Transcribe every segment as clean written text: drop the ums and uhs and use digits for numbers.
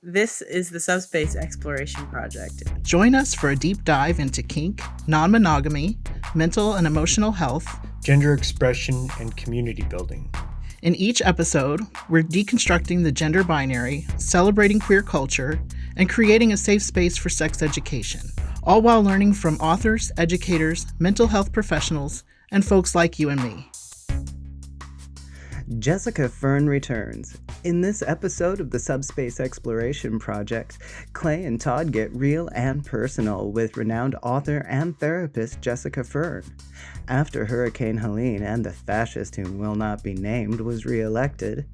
This is the Subspace Exploration Project. Join us for a deep dive into kink, non-monogamy, mental and emotional health, gender expression, and community building. In each episode, we're deconstructing the gender binary, celebrating queer culture, and creating a safe space for sex education, all while learning from authors, educators, mental health professionals, and folks like you and me. Jessica Fern returns. In this episode of the Subspace Exploration Project, Clay and Todd get real and personal with renowned author and therapist Jessica Fern. After Hurricane Helene and the fascist-who-will-not-be-named was reelected,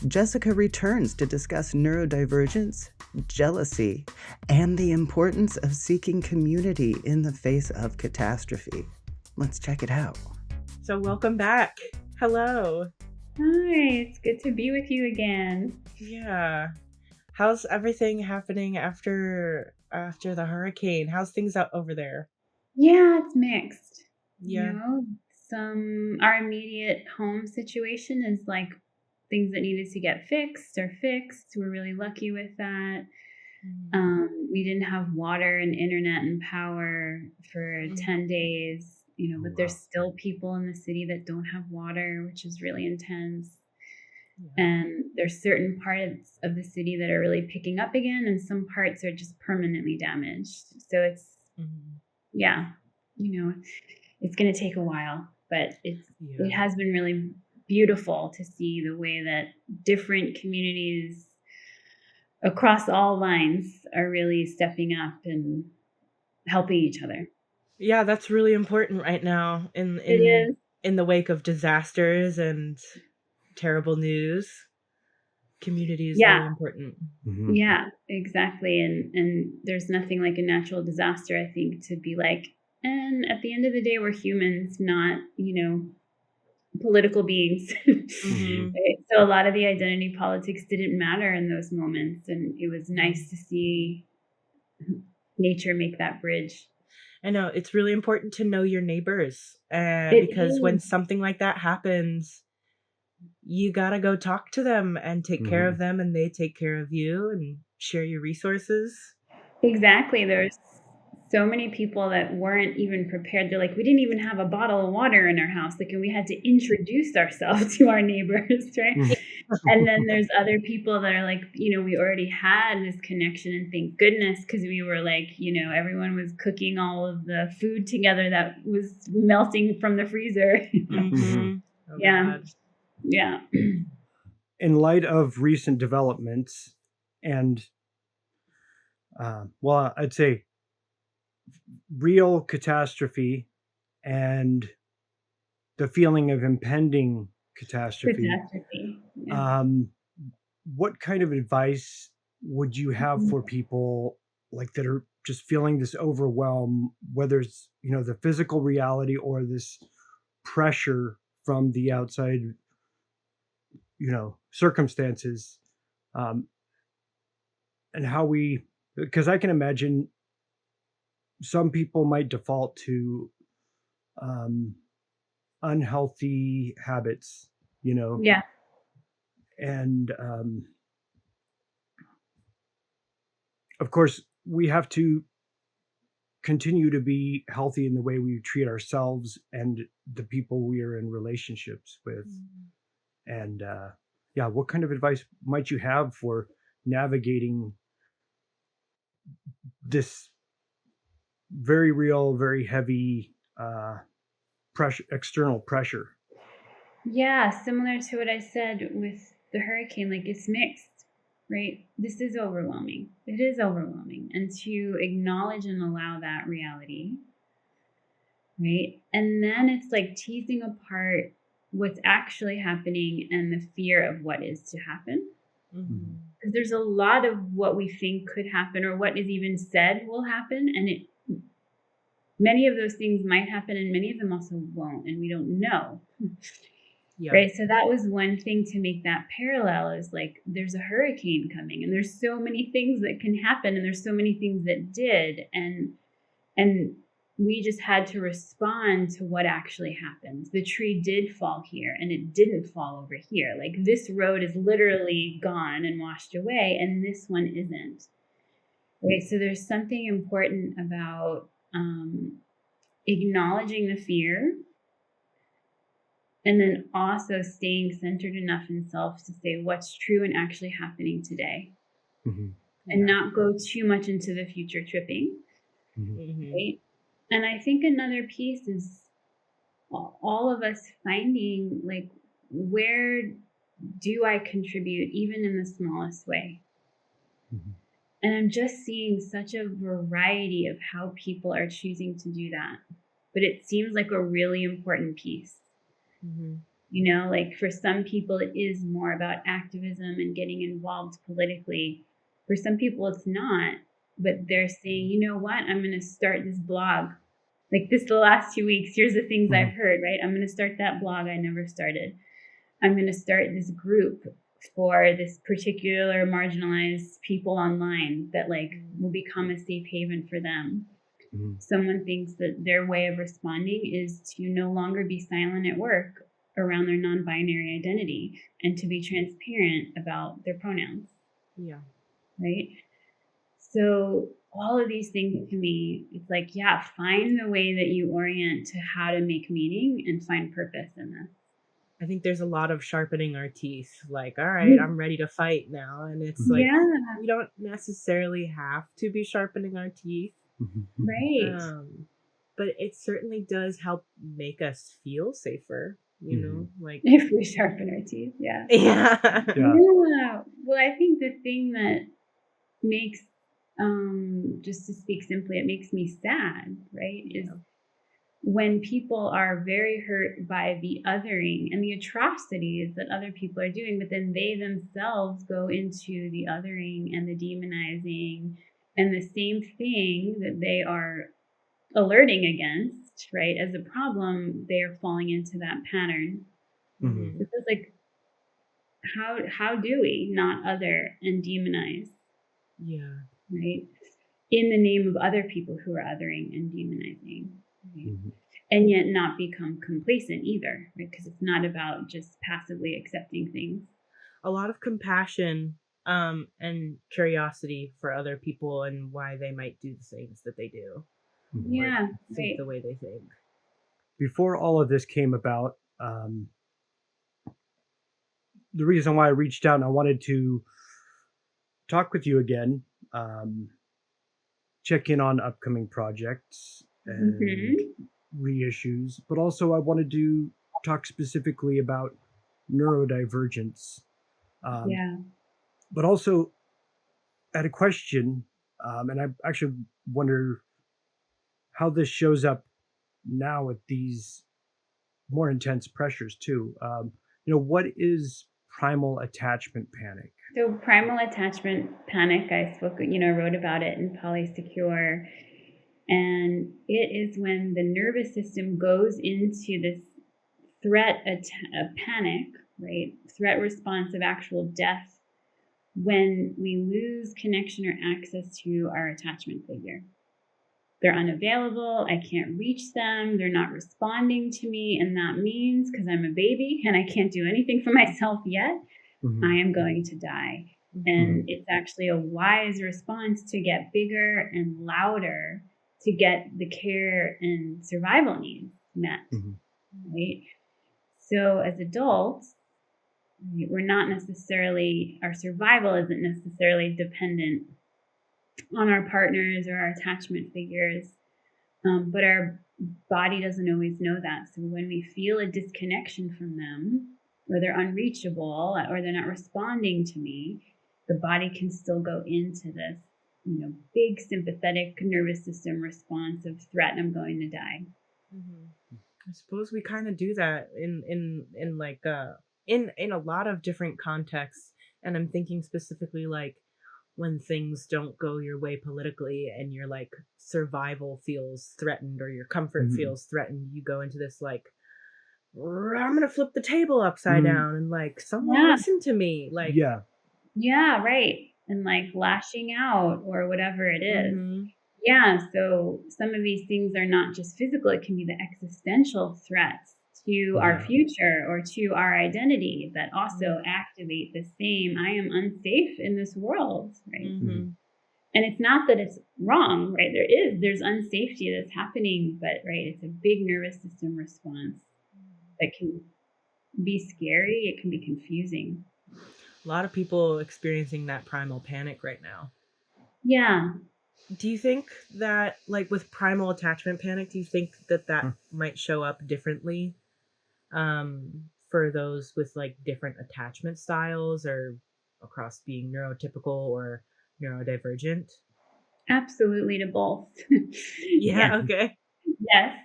Jessica returns to discuss neurodivergence, jealousy, and the importance of seeking community in the face of catastrophe. Let's check it out. So welcome back. Hello. Hi, it's good to be with you again. Yeah. How's everything happening after the hurricane? How's things out over there? Yeah, it's mixed. Yeah. You know, our immediate home situation is like things that needed to get fixed are fixed. We're really lucky with that. We didn't have water and internet and power for 10 days. You know, but there's still people in the city that don't have water, which is really intense. Yeah. And there's certain parts of the city that are really picking up again, and some parts are just permanently damaged. So it's, yeah, you know, it's going to take a while, but it has been really beautiful to see the way that different communities across all lines are really stepping up and helping each other. Yeah, that's really important right now in the wake of disasters and terrible news. Community is really important. Mm-hmm. Yeah, exactly. And there's nothing like a natural disaster, I think, to be like, and at the end of the day, we're humans, not, you know, political beings. Right? So a lot of the identity politics didn't matter in those moments. And it was nice to see nature make that bridge. I know it's really important to know your neighbors, because when something like that happens, you gotta go talk to them and take care of them, and they take care of you and share your resources. Exactly. There's so many people that weren't even prepared. They're like, we didn't even have a bottle of water in our house. Like, and we had to introduce ourselves to our neighbors, right? And then there's other people that are like, you know, we already had this connection, and thank goodness, because we were like, you know, everyone was cooking all of the food together that was melting from the freezer. Oh, yeah. God. Yeah. In light of recent developments and, I'd say real catastrophe and the feeling of impending catastrophe. Yeah. What kind of advice would you have for people like that are just feeling this overwhelm, whether it's, you know, the physical reality or this pressure from the outside, you know, circumstances, and how because I can imagine some people might default to unhealthy habits, you know? Yeah. And of course, we have to continue to be healthy in the way we treat ourselves and the people we are in relationships with. And what kind of advice might you have for navigating this very real, very heavy external pressure? Yeah, similar to what I said with the hurricane, like it's mixed, right? This is overwhelming. It is overwhelming. And to acknowledge and allow that reality, right? And then it's like teasing apart what's actually happening and the fear of what is to happen. Because there's a lot of what we think could happen or what is even said will happen. And many of those things might happen and many of them also won't. And we don't know. Yeah. Right. So that was one thing to make that parallel is like, there's a hurricane coming and there's so many things that can happen and there's so many things that did. And we just had to respond to what actually happened. The tree did fall here and it didn't fall over here. Like, this road is literally gone and washed away, and this one isn't. Right? So there's something important about acknowledging the fear, and then also staying centered enough in self to say what's true and actually happening today. And not go too much into the future tripping. Right? And I think another piece is all of us finding, like, where do I contribute, even in the smallest way? And I'm just seeing such a variety of how people are choosing to do that. But it seems like a really important piece. You know, like, for some people, it is more about activism and getting involved politically. For some people, it's not. But they're saying, you know what, I'm going to start this blog. Like, the last 2 weeks, here's the things I've heard, right? I'm going to start that blog I never started. I'm going to start this group for this particular marginalized people online that, like, will become a safe haven for them. Someone thinks that their way of responding is to no longer be silent at work around their non-binary identity and to be transparent about their pronouns. Yeah. Right? So all of these things, to me, it's like, yeah, find the way that you orient to how to make meaning and find purpose in this. I think there's a lot of sharpening our teeth. Like, all right, I'm ready to fight now. And it's like, we don't necessarily have to be sharpening our teeth. Right. But it certainly does help make us feel safer, you know, like if we sharpen our teeth. Yeah. Well, I think the thing that makes, just to speak simply, it makes me sad, right, is when people are very hurt by the othering and the atrocities that other people are doing, but then they themselves go into the othering and the demonizing and the same thing that they are alerting against, right, as a problem, they are falling into that pattern. So it feels like, how do we not other and demonize? Right? In the name of other people who are othering and demonizing. Right? And yet not become complacent either, right? Because it's not about just passively accepting things. A lot of compassion and curiosity for other people and why they might do the things that they do. Think the way they think. Before all of this came about, the reason why I reached out and I wanted to talk with you again, check in on upcoming projects and reissues, but also I wanted to talk specifically about neurodivergence. But also had a question, and I actually wonder how this shows up now with these more intense pressures too. What is primal attachment panic? So primal attachment panic, I wrote about it in Polysecure, and it is when the nervous system goes into this panic, right? Threat response of actual death when we lose connection or access to our attachment figure. They're unavailable, I can't reach them, they're not responding to me, and that means, because I'm a baby and I can't do anything for myself yet, I am going to die. And it's actually a wise response to get bigger and louder to get the care and survival needs met, right? So as adults, we're not necessarily, our survival isn't necessarily dependent on our partners or our attachment figures, but our body doesn't always know that. So when we feel a disconnection from them, or they're unreachable, or they're not responding to me, the body can still go into this, big sympathetic nervous system response of threat, I'm going to die. I suppose we kind of do that in a lot of different contexts, and I'm thinking specifically like when things don't go your way politically and your like survival feels threatened or your comfort feels threatened, you go into this like, I'm gonna flip the table upside down and like someone listen to me, like right, and like lashing out or whatever it is. Yeah, so some of these things are not just physical, it can be the existential threats to our future or to our identity that also activate the same, I am unsafe in this world, right? And it's not that it's wrong, right? There's unsafety that's happening, but right, it's a big nervous system response that can be scary, it can be confusing. A lot of people experiencing that primal panic right now. Yeah. Do you think that, like with primal attachment panic, do you think that might show up differently for those with like different attachment styles or across being neurotypical or neurodivergent? Absolutely to both. Yeah, okay.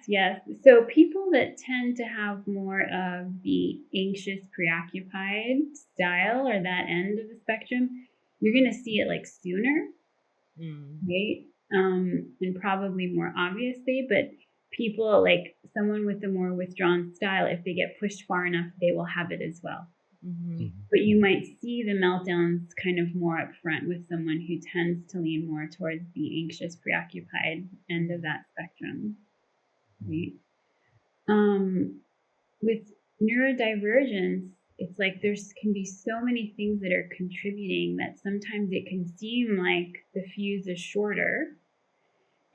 Yes. So people that tend to have more of the anxious, preoccupied style or that end of the spectrum, you're going to see it like sooner, right? And probably more obviously, but people like someone with a more withdrawn style, if they get pushed far enough, they will have it as well. But you might see the meltdowns kind of more up front with someone who tends to lean more towards the anxious, preoccupied end of that spectrum. Right? With neurodivergence, it's like there's can be so many things that are contributing that sometimes it can seem like the fuse is shorter.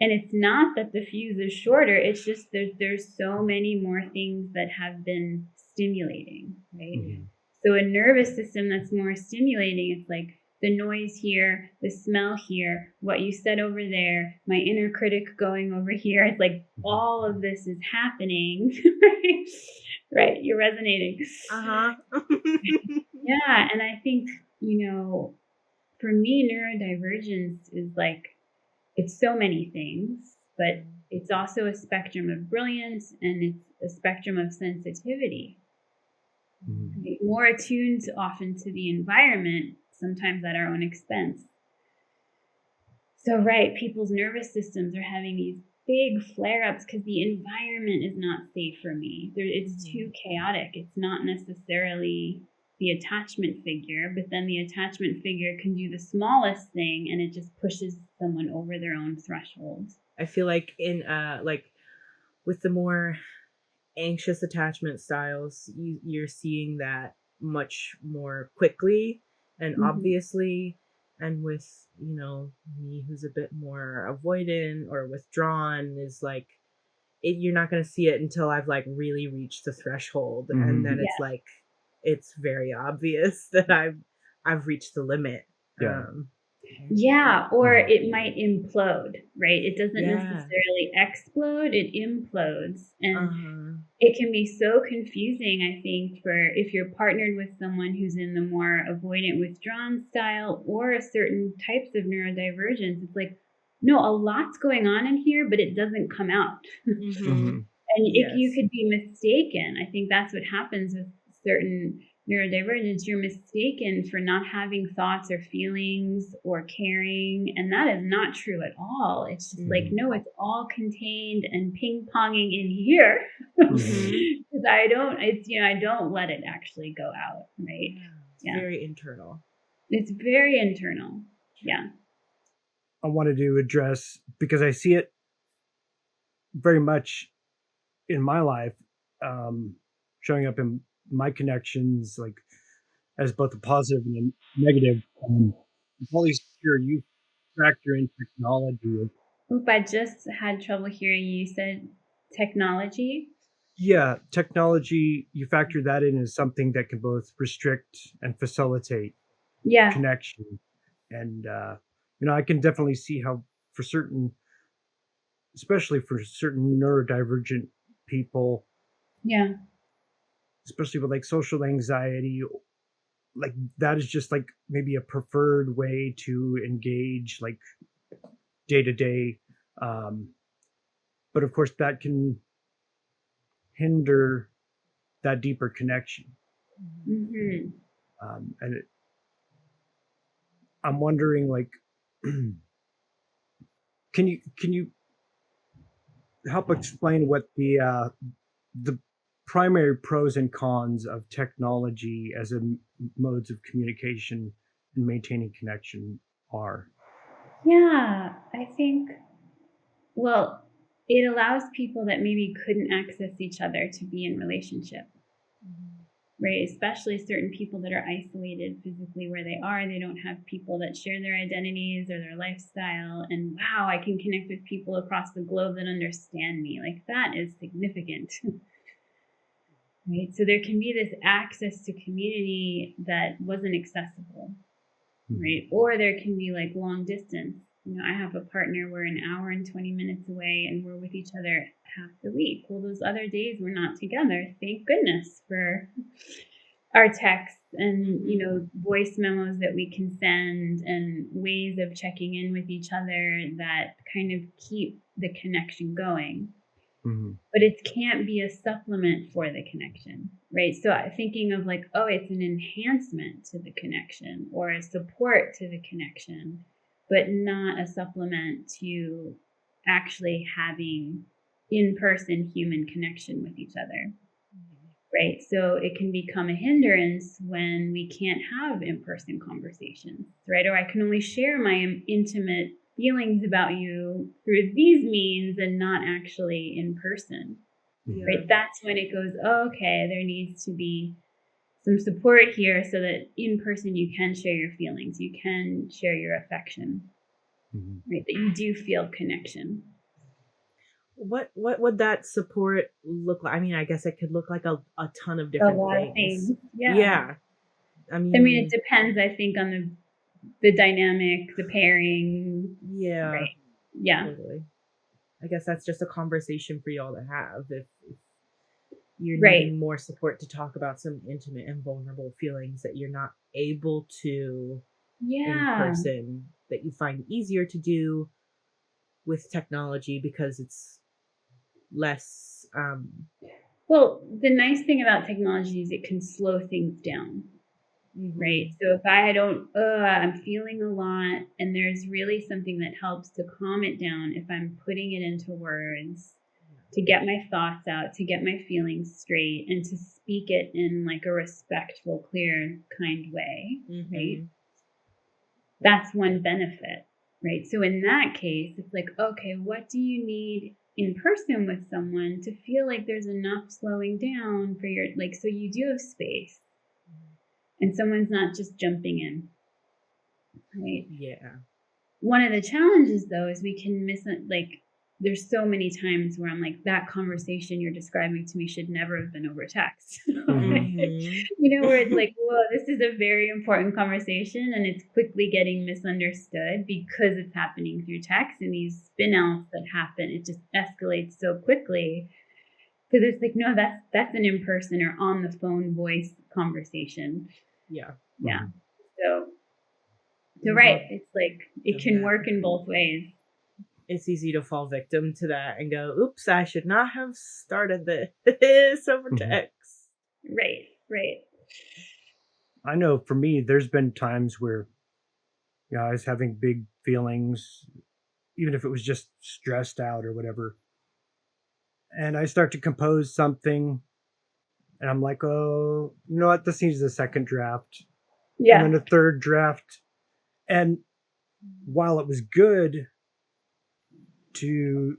And it's not that the fuse is shorter, it's just there's so many more things that have been stimulating, right? So a nervous system that's more stimulating, it's like the noise here, the smell here, what you said over there, my inner critic going over here. It's like all of this is happening, right? Right, you're resonating. Uh-huh. Yeah, and I think, for me, neurodivergence is like, it's so many things, but it's also a spectrum of brilliance and it's a spectrum of sensitivity. More attuned often to the environment, sometimes at our own expense. So, right, people's nervous systems are having these big flare-ups because the environment is not safe for me. It's too chaotic. It's not necessarily the attachment figure, but then the attachment figure can do the smallest thing and it just pushes someone over their own threshold. I feel like in with the more anxious attachment styles, you're seeing that much more quickly and obviously. And with, me who's a bit more avoidant or withdrawn is like, you're not going to see it until I've like really reached the threshold. And then it's like, it's very obvious that I've reached the limit. Yeah, or it might implode, right? It doesn't necessarily explode, it implodes. And it can be so confusing, I think, for if you're partnered with someone who's in the more avoidant withdrawn style or a certain types of neurodivergence. It's like, no, a lot's going on in here, but it doesn't come out. And you could be mistaken. I think that's what happens with certain neurodivergence. You're mistaken for not having thoughts or feelings or caring, and that is not true at all. It's just like, no, it's all contained and ping-ponging in here. Because I don't let it actually go out, right? It's very internal. It's very internal. Yeah. I wanted to address, because I see it very much in my life, showing up in my connections, like as both a positive and a negative. Always hear you factor in technology. Oop, I just had trouble hearing you. You said technology? Yeah, technology, you factor that in as something that can both restrict and facilitate connection. And, I can definitely see how for certain, especially for certain neurodivergent people, especially with like social anxiety, like that is just like maybe a preferred way to engage like day to day. But of course that can hinder that deeper connection. And I'm wondering, like, can you help explain what the primary pros and cons of technology as a modes of communication and maintaining connection are? Yeah, I think Well, it allows people that maybe couldn't access each other to be in relationship. Right? Especially certain people that are isolated physically where they are. They don't have people that share their identities or their lifestyle. And wow, I can connect with people across the globe that understand me. Like, that is significant. Right? So there can be this access to community that wasn't accessible. Right? Or there can be like long distance. You know, I have a partner, we're an hour and 20 minutes away and we're with each other half the week. Well, those other days we're not together. Thank goodness for our texts and, you know, voice memos that we can send and ways of checking in with each other that kind of keep the connection going. But it can't be a supplement for the connection, right? So thinking of like, oh, it's an enhancement to the connection or a support to the connection, but not a supplement to actually having in-person human connection with each other, right? So it can become a hindrance when we can't have in-person conversations, right? Or I can only share my intimate feelings about you through these means and not actually in person, right? That's when it goes, oh, okay, there needs to be some support here so that in person you can share your feelings, you can share your affection, right? That you do feel connection. What would that support look like? I mean, I guess it could look like a ton of different things. Yeah. I mean, it depends, I think, on the dynamic, the pairing. Yeah. Right. Yeah. Totally. I guess that's just a conversation for y'all to have if you're Right. needing more support to talk about some intimate and vulnerable feelings that you're not able to in person, that you find easier to do with technology because it's less well, the nice thing about technology is it can slow things down. Right. So if I'm feeling a lot and there's really something that helps to calm it down if I'm putting it into words, to get my thoughts out, to get my feelings straight, and to speak it in like a respectful, clear, kind way, right? That's one benefit, right? So in that case, it's like, okay, what do you need in person with someone to feel like there's enough slowing down for your, like, so you do have space and someone's not just jumping in, right? Yeah. One of the challenges, though, is we can there's so many times where I'm like, that conversation you're describing to me should never have been over text. You know, where it's like, whoa, this is a very important conversation and it's quickly getting misunderstood because it's happening through text and these spin outs that happen. It just escalates so quickly because it's like, no, that's an in-person or on the phone voice conversation. Yeah. So right, it's like it can work in both ways. It's easy to fall victim to that and go, oops, I should not have started this over text. Right. I know for me, there's been times where I was having big feelings, even if it was just stressed out or whatever. And I start to compose something and I'm like, oh, you know what? This needs a second draft. Yeah. And then a third draft. And while it was good to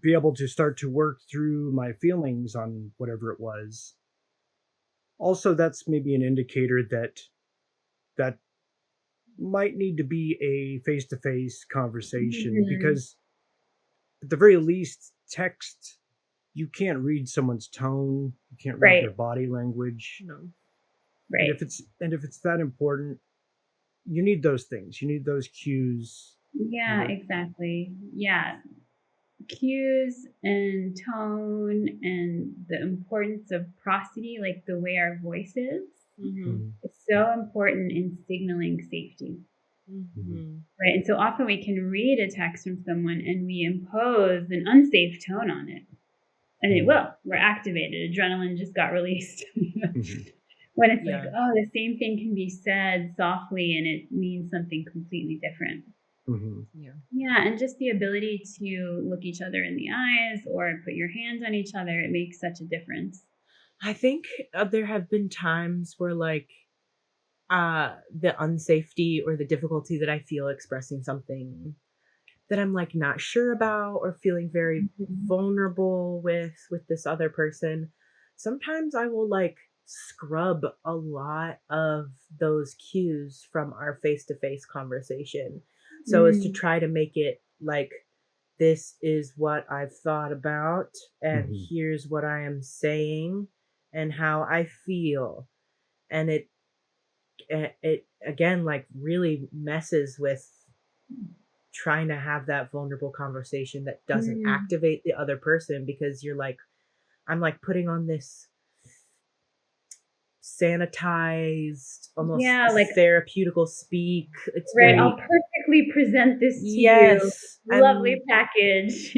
be able to start to work through my feelings on whatever it was, also that's maybe an indicator that might need to be a face-to-face conversation, because at the very least, text, you can't read someone's tone, you can't read their body language. No. Right. And if it's that important, you need those things. You need those cues. Yeah, exactly. Yeah. Cues and tone and the importance of prosody, like the way our voice is, it's so important in signaling safety. Right. And so often we can read a text from someone and we impose an unsafe tone on it. And it will. We're activated. Adrenaline just got released. When it's like, oh, the same thing can be said softly and it means something completely different. Yeah, and just the ability to look each other in the eyes or put your hands on each other, it makes such a difference. I think there have been times where like the unsafety or the difficulty that I feel expressing something that I'm like not sure about or feeling very vulnerable with this other person, sometimes I will like scrub a lot of those cues from our face-to-face conversation so as to try to make it like, this is what I've thought about and here's what I am saying and how I feel. And it again like really messes with trying to have that vulnerable conversation that doesn't activate the other person, because you're like, I'm like putting on this sanitized, almost like therapeutical speak. It's right. very, I'll perfectly present this to yes, you. Lovely package.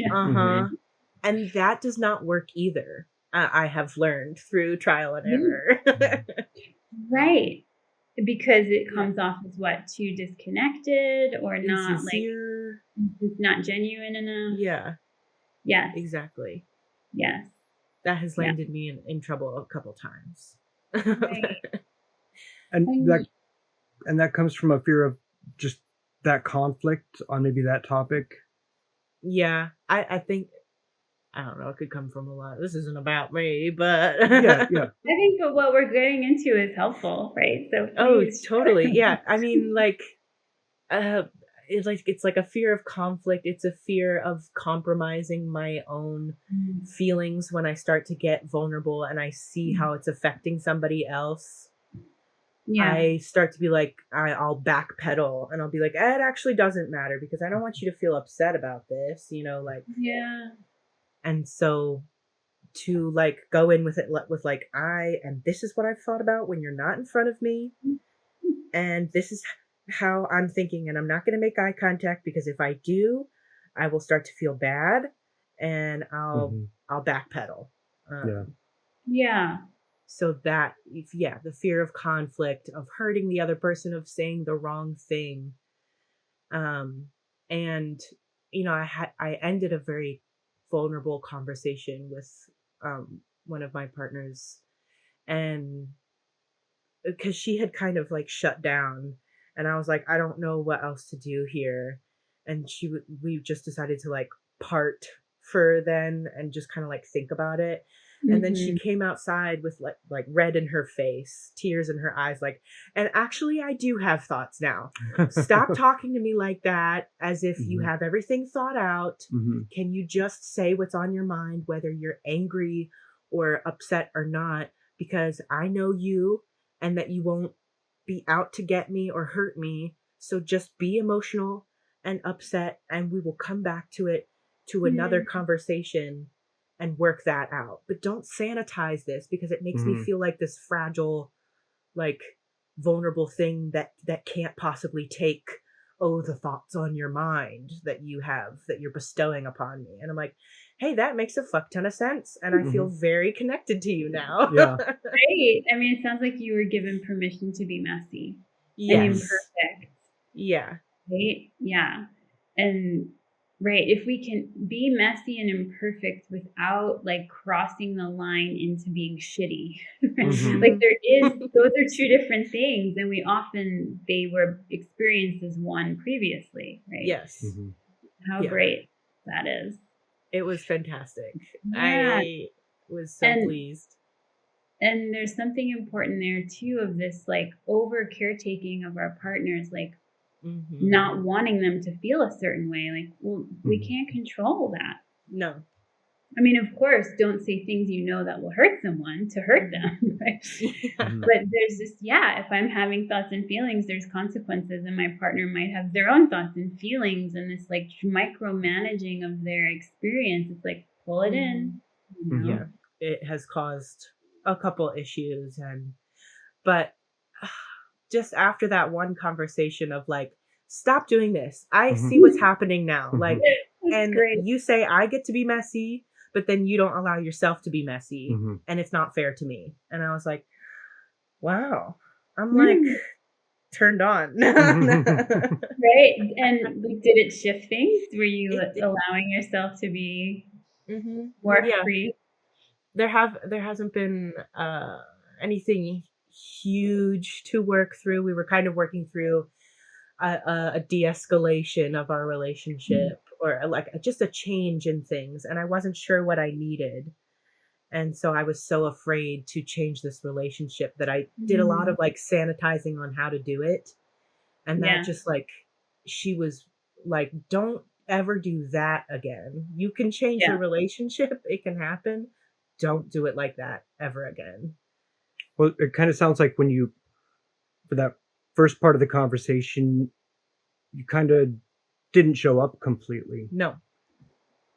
And that does not work either. I have learned through trial and error. Right. Because it comes off as what, too disconnected or not insincere. Like not genuine enough. Yeah. Yes. Exactly. Yes. That has landed me in trouble a couple times. Right. And that comes from a fear of just that conflict on maybe that topic. Yeah, I think, I don't know, it could come from a lot. This isn't about me, but yeah. I think what we're getting into is helpful, right? So please. Totally. Yeah. I mean, like, it's like a fear of conflict. It's a fear of compromising my own feelings when I start to get vulnerable and I see how it's affecting somebody else. Yeah. I start to be like, I'll backpedal and I'll be like, it actually doesn't matter because I don't want you to feel upset about this, you know, like. Yeah. And so to like go in with it with like, and this is what I've thought about when you're not in front of me. And this is how I'm thinking, and I'm not going to make eye contact because if I do, I will start to feel bad and I'll backpedal. Yeah. So that, the fear of conflict, of hurting the other person, of saying the wrong thing. And, you know, I ended a very vulnerable conversation with one of my partners, and because she had kind of like shut down, and I was like, I don't know what else to do here. And we just decided to like part for then and just kind of like think about it. And then she came outside with like red in her face, tears in her eyes, like, and actually I do have thoughts now. Stop talking to me like that as if you have everything thought out. Can you just say what's on your mind, whether you're angry or upset or not? Because I know you and that you won't be out to get me or hurt me. So just be emotional and upset and we will come back to it, to another conversation and work that out. But don't sanitize this because it makes me feel like this fragile, like vulnerable thing that can't possibly take, the thoughts on your mind that you have, that you're bestowing upon me. And I'm like, hey, that makes a fuck ton of sense. And I feel very connected to you now. Yeah. Right. I mean, it sounds like you were given permission to be messy. Yes. And imperfect. Yeah. Right? Yeah. And right, if we can be messy and imperfect without like crossing the line into being shitty, like those are two different things. And they were experienced as one previously, right? Yes. How great that is. It was fantastic. Yeah. I was so pleased. And there's something important there too of this like over caretaking of our partners, like not wanting them to feel a certain way. Like, well, we can't control that. No. I mean, of course, don't say things you know that will hurt someone to hurt them, right? But there's this, if I'm having thoughts and feelings, there's consequences, and my partner might have their own thoughts and feelings, and this like micromanaging of their experience. It's like, pull it in. You know? Yeah, it has caused a couple issues, but just after that one conversation of like, stop doing this. I see what's happening now. Like, and you say I get to be messy, but then you don't allow yourself to be messy, and it's not fair to me. And I was like, wow, I'm like turned on. Right. And did it shift things? Were you allowing yourself to be more free? There hasn't been anything huge to work through. We were kind of working through a de-escalation of our relationship, or like just a change in things, and I wasn't sure what I needed. And so I was so afraid to change this relationship that I did a lot of like sanitizing on how to do it. And that just like, she was like, don't ever do that again. You can change your relationship. It can happen. Don't do it like that ever again. Well, it kind of sounds like when you, for that first part of the conversation, you kind of didn't show up completely. No.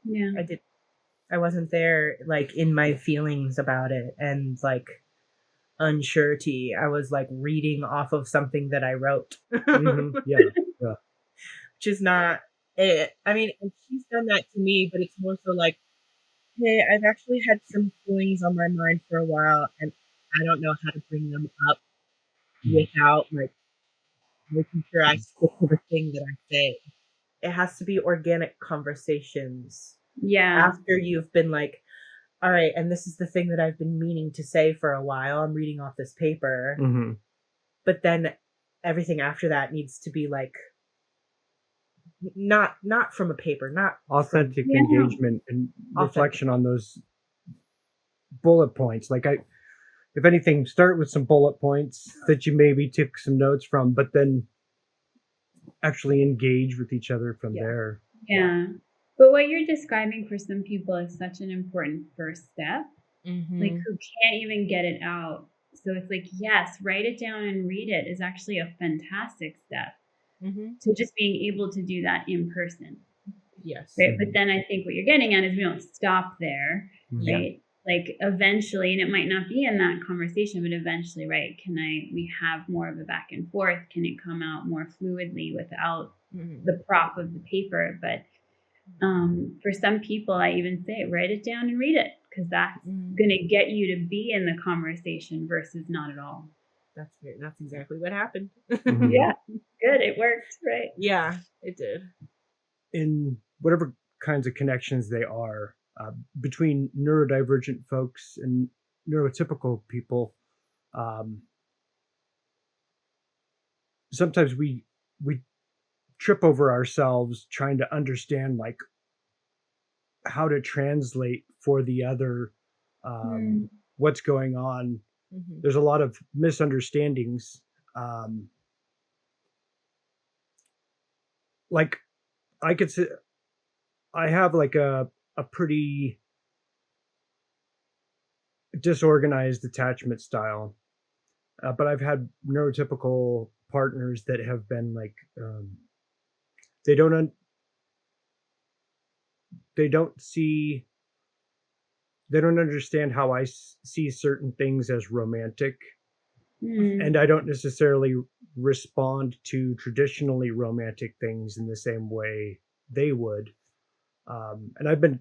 Yeah. I wasn't there like in my feelings about it and like unsurety. I was like reading off of something that I wrote. Yeah. Which is not it. I mean, and she's done that to me, but it's more so like, hey, I've actually had some feelings on my mind for a while, and I don't know how to bring them up without like making sure I stick to the thing that I say. It has to be organic conversations. Yeah. After you've been like, all right, and this is the thing that I've been meaning to say for a while. I'm reading off this paper. But then everything after that needs to be like, not from a paper, not authentic engagement and reflection on those bullet points. Like if anything, start with some bullet points that you maybe took some notes from, but then actually engage with each other from there. Yeah. But what you're describing for some people is such an important first step, like who can't even get it out. So it's like, yes, write it down and read it is actually a fantastic step to just being able to do that in person. Yes. Right. But then I think what you're getting at is we don't stop there, right? Like eventually, and it might not be in that conversation, but eventually, right? We have more of a back and forth? Can it come out more fluidly without the prop of the paper? But for some people, I even say, write it down and read it, because that's going to get you to be in the conversation versus not at all. That's exactly what happened. Yeah, good. It worked, right? Yeah, it did. In whatever kinds of connections they are, between neurodivergent folks and neurotypical people, sometimes we trip over ourselves trying to understand like how to translate for the other what's going on. There's a lot of misunderstandings. Like I could say I have like a pretty disorganized attachment style, but I've had neurotypical partners that have been like they don't understand how I see certain things as romantic, and I don't necessarily respond to traditionally romantic things in the same way they would. And I've been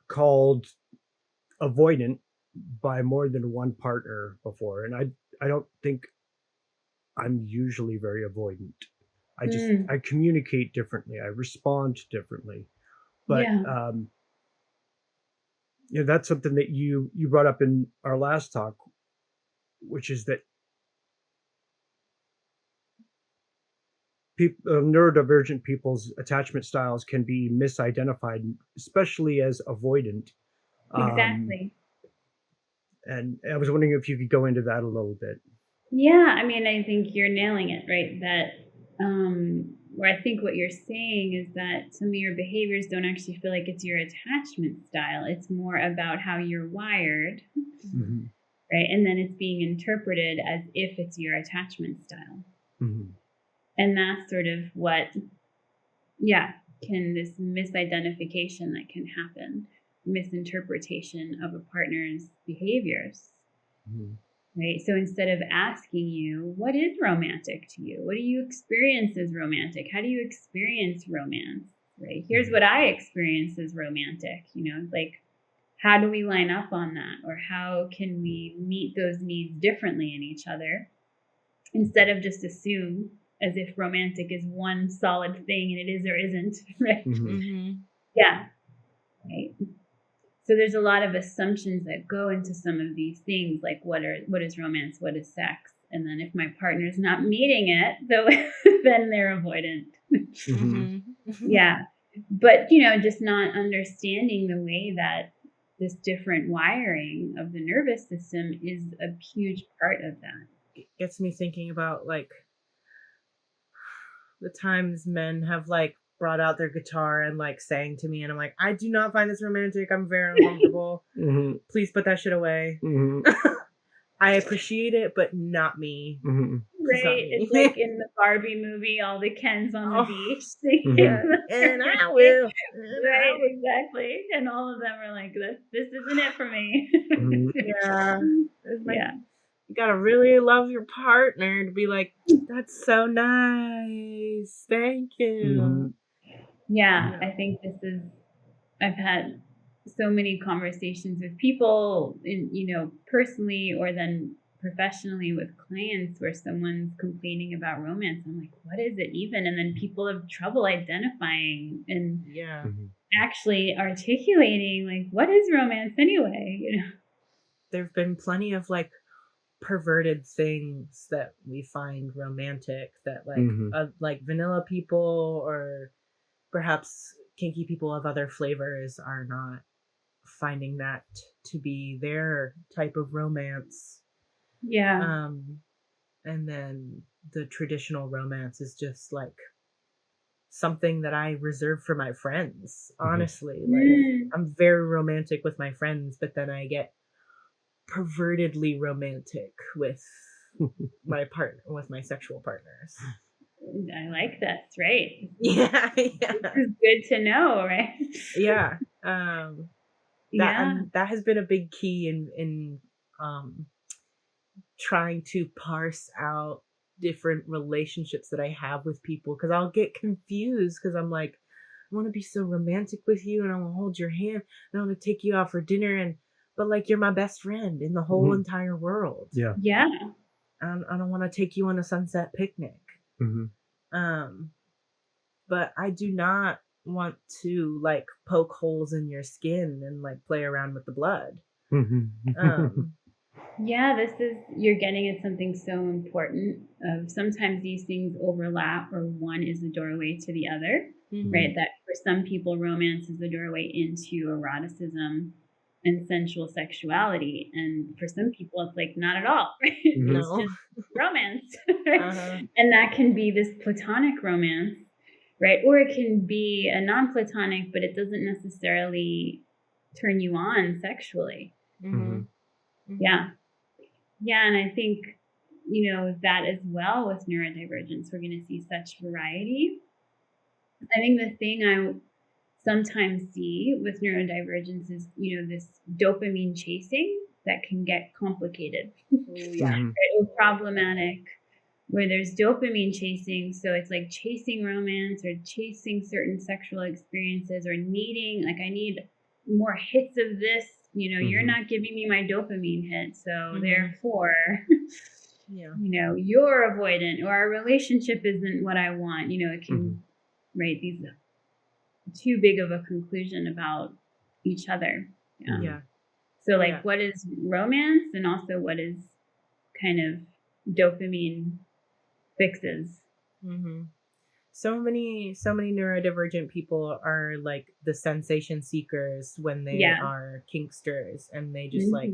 called avoidant by more than one partner before, and I don't think I'm usually very avoidant. I communicate differently, I respond differently, but that's something that you brought up in our last talk, which is that neurodivergent people's attachment styles can be misidentified, especially as avoidant. Exactly. And I was wondering if you could go into that a little bit. Yeah, I mean, I think you're nailing it, right? That where I think what you're saying is that some of your behaviors don't actually feel like it's your attachment style. It's more about how you're wired, right? And then it's being interpreted as if it's your attachment style. And that's sort of what, this misidentification that can happen, misinterpretation of a partner's behaviors. Right? So instead of asking you, what is romantic to you? What do you experience as romantic? How do you experience romance? Right? Here's what I experience as romantic. Like, how do we line up on that? Or how can we meet those needs differently in each other? Instead of just assume as if romantic is one solid thing and it is or isn't, right? Yeah. Right. So there's a lot of assumptions that go into some of these things, like what is romance, what is sex, And then if my partner's not meeting it, so then they're avoidant. Yeah. But, just not understanding the way that this different wiring of the nervous system is a huge part of that. It gets me thinking about like the times men have like brought out their guitar and like sang to me, and I'm like, I do not find this romantic. I'm very uncomfortable. Please put that shit away. I appreciate it, but not me. Right? It's like in the Barbie movie, all the Kens on the beach singing. And I will. Right, exactly. And all of them are like, this isn't it for me. Yeah. You gotta really love your partner to be like, that's so nice. Thank you. Yeah, I think I've had so many conversations with people personally or then professionally with clients where someone's complaining about romance. I'm like, what is it even? And then people have trouble identifying and actually articulating like, what is romance anyway? There've been plenty of like perverted things that we find romantic that like vanilla people or perhaps kinky people of other flavors are not finding that to be their type of romance. And then the traditional romance is just like something that I reserve for my friends, honestly. Like I'm very romantic with my friends, but then I get pervertedly romantic with my partner, with my sexual partners. I like this, right? Yeah. This is good to know, right? Yeah. That has been a big key in trying to parse out different relationships that I have with people, because I'll get confused because I'm like, I want to be so romantic with you and I want to hold your hand and I want to take you out for dinner, but like you're my best friend in the whole entire world. Yeah. I don't want to take you on a sunset picnic. But I do not want to like poke holes in your skin and like play around with the blood. You're getting at something so important. Sometimes these things overlap, or one is the doorway to the other, right? That for some people, romance is the doorway into eroticism and sensual sexuality, and for some people, it's like not at all. Right? It's just romance, and that can be this platonic romance, right? Or it can be a non-platonic, but it doesn't necessarily turn you on sexually. Yeah, and I think, that as well with neurodivergence, we're going to see such variety. I think the thing I sometimes see with neurodivergence is, this dopamine chasing that can get complicated. Right? Or problematic, where there's dopamine chasing. So it's like chasing romance or chasing certain sexual experiences or needing, like, I need more hits of this. You're not giving me my dopamine hit, so therefore, you're avoidant, or our relationship isn't what I want. It can write these too big of a conclusion about each other. So, like, what is romance, and also what is kind of dopamine fixes? So many neurodivergent people are like the sensation seekers when they are kinksters, and they just like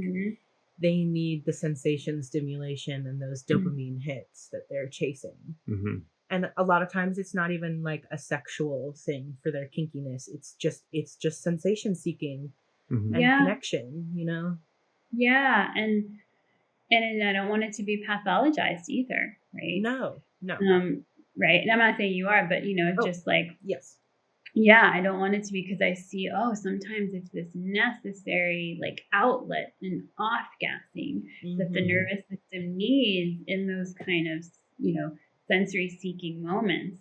they need the sensation stimulation and those dopamine hits that they're chasing. And a lot of times it's not even like a sexual thing for their kinkiness. It's just sensation seeking and connection, Yeah, and I don't want it to be pathologized either, right? No. Right. And I'm not saying you are, but it's just like, yes. Yeah, I don't want it to be, because I see, sometimes it's this necessary like outlet and off-gassing that the nervous system needs in those kind of, sensory seeking moments,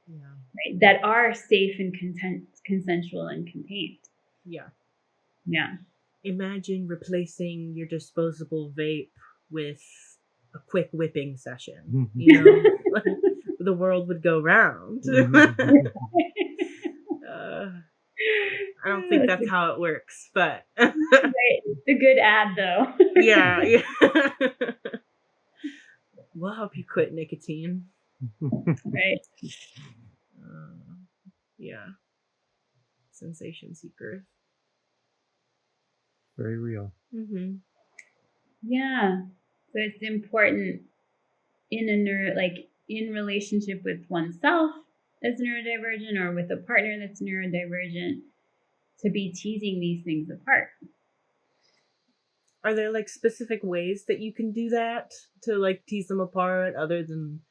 right? That are safe and consensual and contained. Yeah. Imagine replacing your disposable vape with a quick whipping session. The world would go round. I don't think that's how it works, but it's a good ad though. Yeah. We'll help you quit nicotine. Right. Yeah. Sensation seekers. Very real. Mm-hmm. Yeah. So it's important in in relationship with oneself as neurodivergent or with a partner that's neurodivergent to be teasing these things apart. Are there like specific ways that you can do that to like tease them apart other than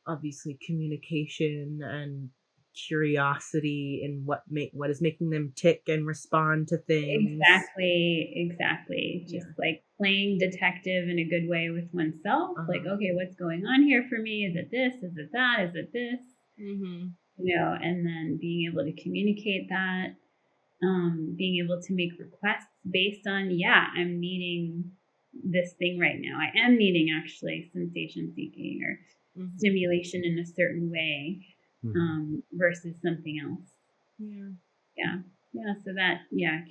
obviously communication and curiosity and what is making them tick and respond to things? Exactly. Just like playing detective in a good way with oneself. Like, okay, what's going on here for me? Is it this? Is it that? Is it this? Mm-hmm. And then being able to communicate that, being able to make requests based on, I'm needing this thing right now. I am needing actually sensation seeking or stimulation in a certain way, versus something else. Yeah. So that,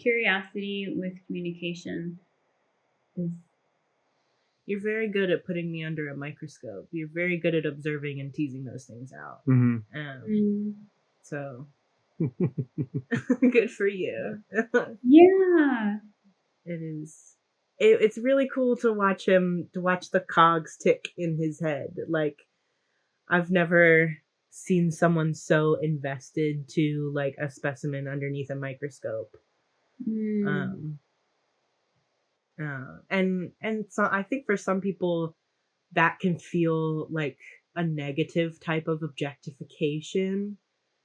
curiosity with communication is. You're very good at putting me under a microscope. You're very good at observing and teasing those things out. So good for you. Yeah. It is. It's really cool to watch the cogs tick in his head. Like, I've never seen someone so invested to like a specimen underneath a microscope. And so I think for some people that can feel like a negative type of objectification,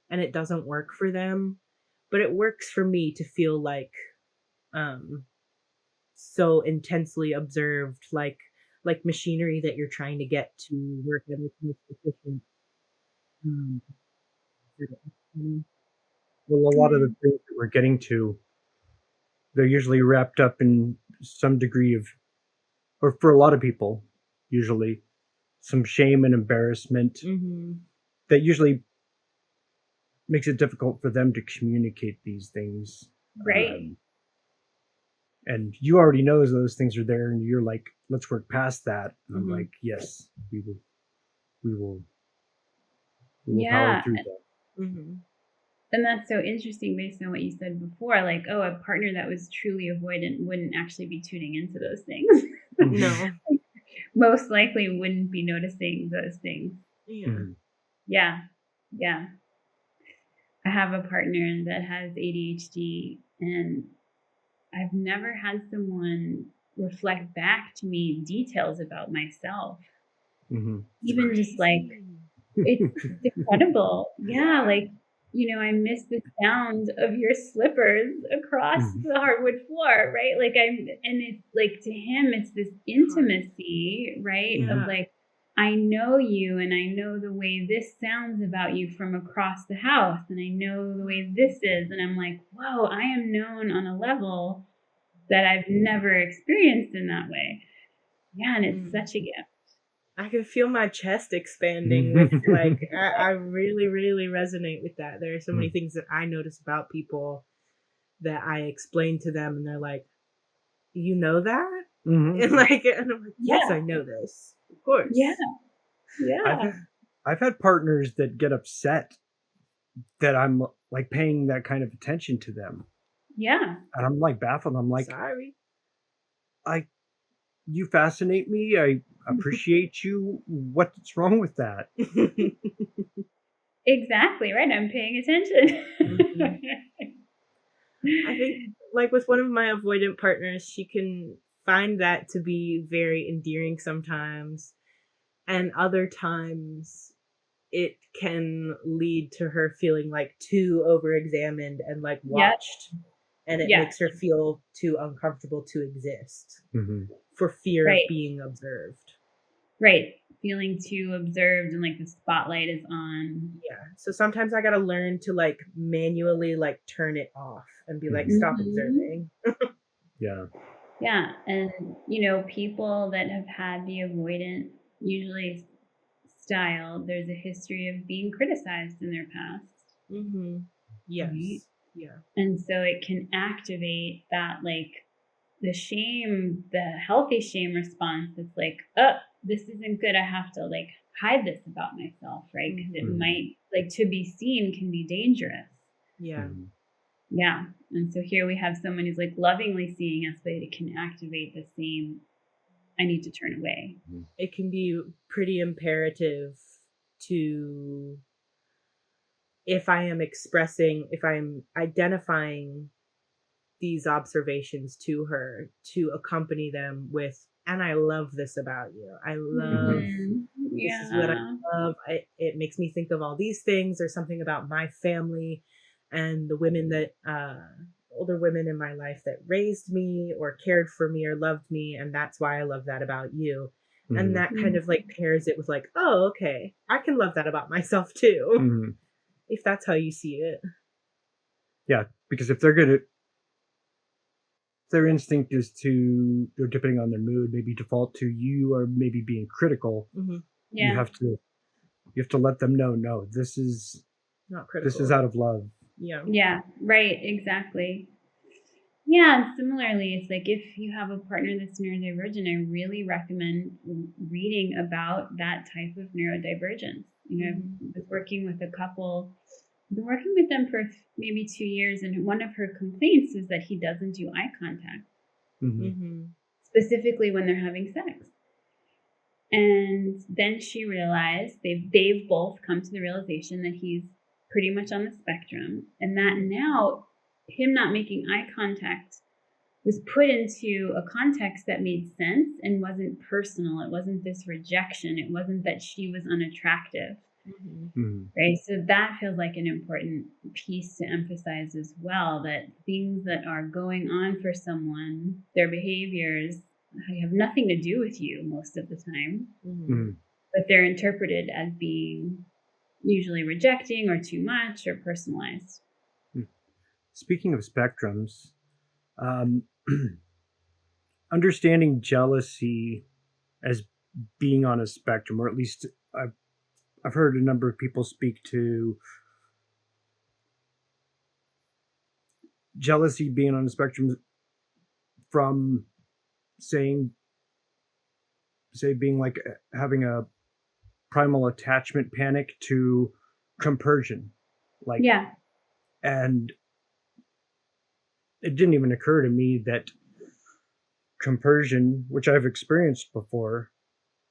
and it doesn't work for them, but it works for me to feel like so intensely observed, like machinery that you're trying to get to work at its most efficient. Well, a lot of the things that we're getting to, they're usually wrapped up in some degree of, or for a lot of people, usually some shame and embarrassment that usually makes it difficult for them to communicate these things. Right. And you already know those things are there, and you're like, let's work past that. And I'm like, yes, we will power through that. And that's so interesting based on what you said before. Like, a partner that was truly avoidant wouldn't actually be tuning into those things. No. Most likely wouldn't be noticing those things. Yeah. I have a partner that has ADHD, and I've never had someone reflect back to me details about myself. Even just like, it's incredible. Yeah, like, I miss the sound of your slippers across the hardwood floor, right? Like and it's like, to him, it's this intimacy, right? Of like, I know you, and I know the way this sounds about you from across the house, and I know the way this is, and I'm like, whoa, I am known on a level that I've never experienced in that way. Yeah, and it's such a gift. I can feel my chest expanding with like, I really, really resonate with that. There are so many things that I notice about people that I explain to them, and they're like, you know that? And I'm like, yes, I know this. Of course. Yeah. I've had partners that get upset that I'm like paying that kind of attention to them. Yeah. And I'm like baffled. I'm like, sorry. You fascinate me. I appreciate you. What's wrong with that? Exactly, right. I'm paying attention. I think, like with one of my avoidant partners, she can find that to be very endearing sometimes, and other times it can lead to her feeling like too over-examined and like watched, and it makes her feel too uncomfortable to exist for fear of being observed. Right. Feeling too observed and like the spotlight is on. Yeah. So sometimes I gotta learn to like manually like turn it off and be like, stop observing. Yeah. Yeah. And, people that have had the avoidant usually style, there's a history of being criticized in their past. Yes. Right? Yeah. And so it can activate that, like, the shame, the healthy shame response. It's like, this isn't good. I have to like hide this about myself, right? Because it might, like, to be seen can be dangerous. Yeah. Yeah. And so here we have someone who's like lovingly seeing us, but it can activate the same, I need to turn away. It can be pretty imperative to, if I am identifying these observations to her, to accompany them with, and I love this about you. I love, this is what I love. It makes me think of all these things, or something about my family and the women that, older women in my life that raised me or cared for me or loved me. And that's why I love that about you. And that kind of like pairs it with like, oh, okay, I can love that about myself too. If that's how you see it. Yeah, because if their instinct is to, or depending on their mood, maybe default to you, or maybe being critical, you have to let them know, no, this is not critical. This is out of love. Yeah, right, exactly. Yeah, and similarly, it's like if you have a partner that's neurodivergent, I really recommend reading about that type of neurodivergence. You know, I was working with a couple, I've been working with them for maybe 2 years, and one of her complaints is that he doesn't do eye contact, specifically when they're having sex. And then she realized they've both come to the realization that he's pretty much on the spectrum, and that now him not making eye contact was put into a context that made sense and wasn't personal. It wasn't this rejection. It wasn't that she was unattractive. Right? So that feels like an important piece to emphasize as well, that things that are going on for someone, their behaviors, have nothing to do with you most of the time, but they're interpreted as being usually rejecting or too much or personalized. Speaking of spectrums, understanding jealousy as being on a spectrum, or at least I've heard a number of people speak to jealousy being on a spectrum from being like having a primal attachment panic to compersion. Like, and it didn't even occur to me that compersion, which I've experienced before,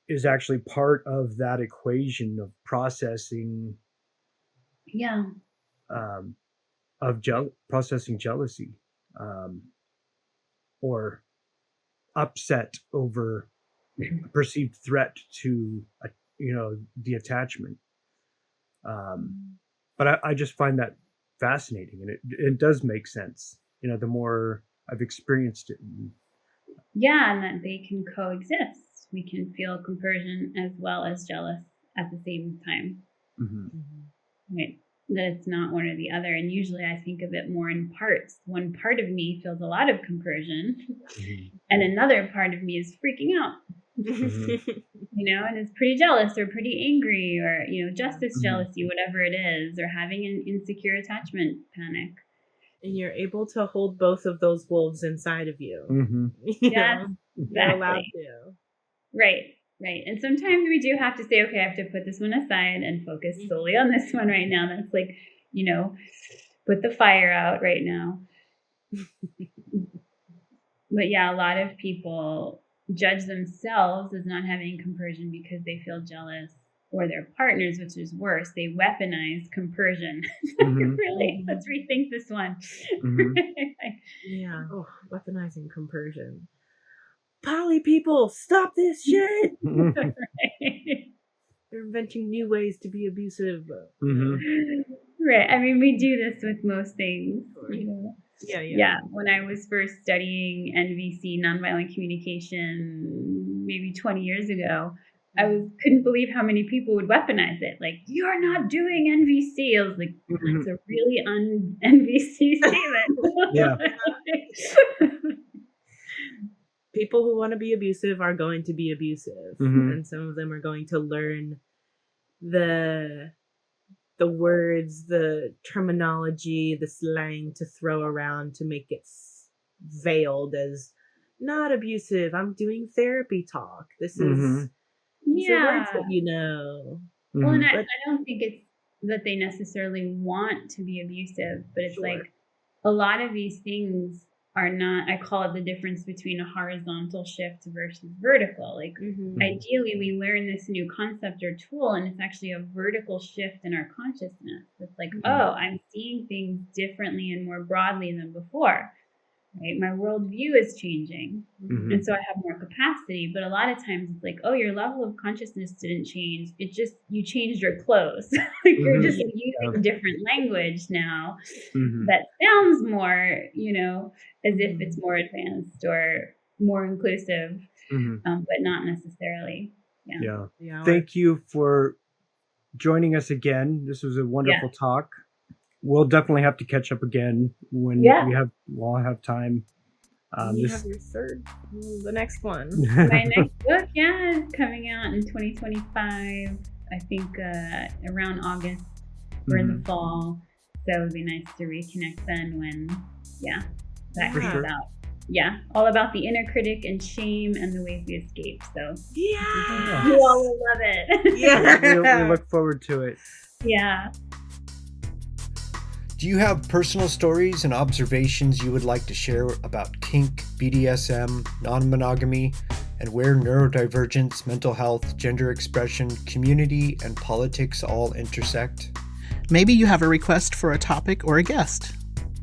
is actually part of that equation of processing. Processing jealousy, or upset over a perceived threat to the attachment. But I just find that fascinating, and it does make sense. The more I've experienced it. And that they can coexist. We can feel compersion as well as jealous at the same time. Right. That it's not one or the other. And usually I think of it more in parts. One part of me feels a lot of compersion, and another part of me is freaking out. And is pretty jealous or pretty angry, or justice jealousy, whatever it is, or having an insecure attachment panic. And you're able to hold both of those wolves inside of you. Yes, you're allowed to. Right. And sometimes we do have to say, okay, I have to put this one aside and focus solely on this one right now. That's like, put the fire out right now. But yeah, a lot of people judge themselves as not having compersion because they feel jealous, or their partners, which is worse. They weaponize compersion. Really? Let's rethink this one. Weaponizing compersion. Poly people, stop this shit. They're inventing new ways to be abusive. Right. I mean, we do this with most things. Yeah. When I was first studying NVC, nonviolent communication, maybe 20 years ago, I couldn't believe how many people would weaponize it. Like, you're not doing NVC. I was like, that's a really un-NVC statement. People who want to be abusive are going to be abusive. And some of them are going to learn the words, the terminology, the slang to throw around to make it veiled as not abusive. I'm doing therapy talk. This is These are words Yeah. that you know. Well, and Mhm. I don't think it's that they necessarily want to be abusive, but it's Sure. like a lot of these things are not, I call it the difference between a horizontal shift versus vertical. Like, ideally, we learn this new concept or tool, and it's actually a vertical shift in our consciousness. It's like, oh, I'm seeing things differently and more broadly than before. Right? My worldview is changing. Mhm. And so I have more capacity. But a lot of times it's like, oh, your level of consciousness didn't change. It just, you changed your clothes. Like you're just using different language now Mhm. that sounds more, as if it's more advanced or more inclusive, Mhm. but not necessarily. Yeah. Yeah. Thank you for joining us again. This was a wonderful Yeah. talk. We'll definitely have to catch up again when we'll have time. You have your third, the next one. My next book, coming out in 2025. I think around August or in the fall. So it would be nice to reconnect then when, that comes out. Yeah, all about the inner critic and shame and the ways we escape. So you all will love it. Yeah, we look forward to it. Yeah. Do you have personal stories and observations you would like to share about kink, BDSM, non-monogamy, and where neurodivergence, mental health, gender expression, community, and politics all intersect? Maybe you have a request for a topic or a guest.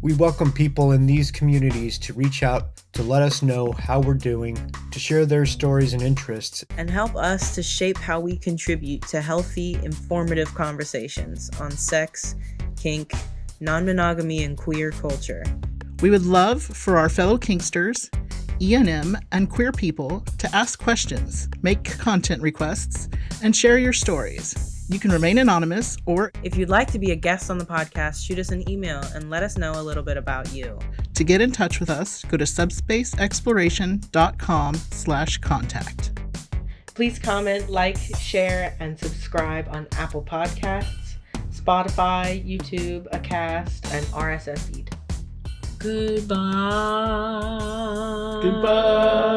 We welcome people in these communities to reach out to let us know how we're doing, to share their stories and interests, and help us to shape how we contribute to healthy, informative conversations on sex, kink, non-monogamy, and queer culture. We would love for our fellow kinksters, E&M, and queer people to ask questions, make content requests, and share your stories. You can remain anonymous, or if you'd like to be a guest on the podcast, shoot us an email and let us know a little bit about you. To get in touch with us, go to subspaceexploration.com/contact. Please comment, like, share, and subscribe on Apple Podcasts, Spotify, YouTube, Acast, and RSS feed. Goodbye. Goodbye.